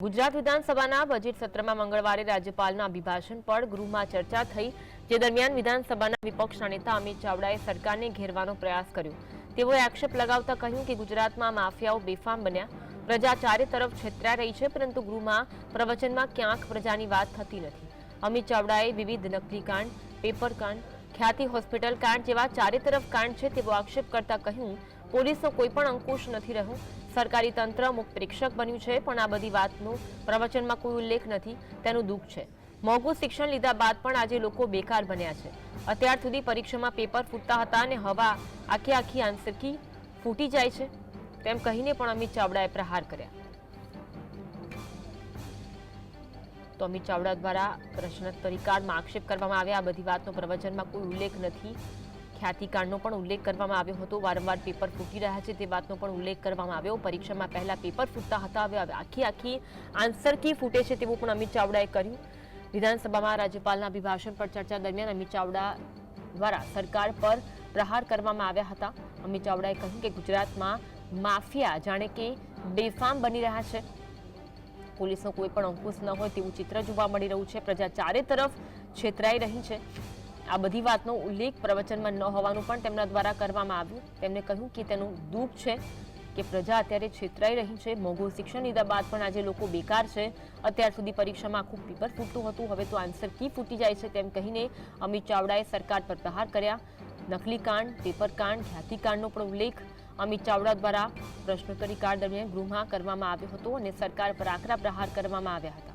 ગુજરાત વિધાનસભાના બજેટ સત્રમાં મંગળવારે રાજ્યપાલના અભિભાષણ પર ગૃહમાં ચર્ચા થઈ, જે દરમિયાન વિધાનસભાના વિપક્ષના નેતા અમિત ચાવડાએ સરકારને ઘેરવાનો પ્રયાસ કર્યો। તેઓએ આક્ષેપ લગાવતા કહ્યું કે ગુજરાતમાં માફિયાઓ બેફામ બન્યા, પ્રજા ચારે તરફ છેતરાઈ રહી છે, પરંતુ ગૃહમાં પ્રવચનમાં ક્યાંક પ્રજાની વાત થતી નથી। અમિત ચાવડાએ વિવિધ નકલી કાંડ, પેપર કાંડ, ખ્યાતિ હોસ્પિટલ કાંડ જેવા ચારે તરફ કાંડ છે તેવો આક્ષેપ કરતા કહ્યું, પોલીસનો કોઈ પણ અંકુશ નથી રહ્યો, સરકારી તંત્ર મુખ પ્રેક્ષક બન્યું છે, પણ આ બધી વાતનો પ્રવચનમાં કોઈ ઉલ્લેખ નથી, તેનું દુઃખ છે। મોંઘું શિક્ષણ લીધા બાદ પણ આજે લોકો બેકાર બન્યા છે। અત્યાર સુધી પરીક્ષામાં પેપર ફૂટતા હતા અને હવા આખી આન્સર કી ફૂટી જાય છે, તેમ કહીને પણ અમિત ચાવડાએ પ્રહાર કર્યા। તો અમિત ચાવડા દ્વારા પ્રશ્નોત્તરી કાળમાં આક્ષેપ કરવામાં આવ્યા, આ બધી વાતનો પ્રવચનમાં કોઈ ઉલ્લેખ નથી। ખ્યાતિકાંડનો પણ ઉલ્લેખ કરવામાં આવ્યો હતો, વારંવાર પેપર ફૂટી રહ્યા છે તે વાતનો પણ ઉલ્લેખ કરવામાં આવ્યો। પરીક્ષામાં પહેલા પેપર ફૂટતા હતા, હવે આખી આન્સર કી ફૂટે છે તેવું પણ અમિત ચાવડાએ કર્યું। વિધાનસભામાં રાજ્યપાલના અભિભાષણ પર ચર્ચા દરમિયાન અમિત ચાવડા દ્વારા સરકાર પર પ્રહાર કરવામાં આવ્યા હતા। અમિત ચાવડાએ કહ્યું કે ગુજરાતમાં માફિયા જાણે કે બેફામ બની રહ્યા છે, પોલીસનો કોઈ પણ અંકુશ ન હોય તેવું ચિત્ર જોવા મળી રહ્યું છે, પ્રજા ચારે તરફ છેતરાઈ રહી છે। આ બધી વાતનો ઉલ્લેખ પ્રવચનમાં ન હોવાનું પણ તેમના દ્વારા કરવામાં આવ્યું। તેમણે કહ્યું કે તેનું દુઃખ છે કે પ્રજા અત્યારે છેતરાઈ રહી છે, મોંઘું શિક્ષણ લીધા બાદ પણ આજે લોકો બેકાર છે। અત્યાર સુધી પરીક્ષામાં આખું પેપર ફૂટતું હતું, હવે તો આન્સર કી ફૂટી જાય છે, તેમ કહીને અમિત ચાવડાએ સરકાર પર પ્રહાર કર્યા। નકલી કાંડ, પેપર કાંડ, ખ્યાતિકાંડનો પણ ઉલ્લેખ અમિત ચાવડા દ્વારા પ્રશ્નોત્તરી કાળ દરમિયાન ગૃહમાં કરવામાં આવ્યો હતો અને સરકાર પર આકરા પ્રહાર કરવામાં આવ્યા હતા।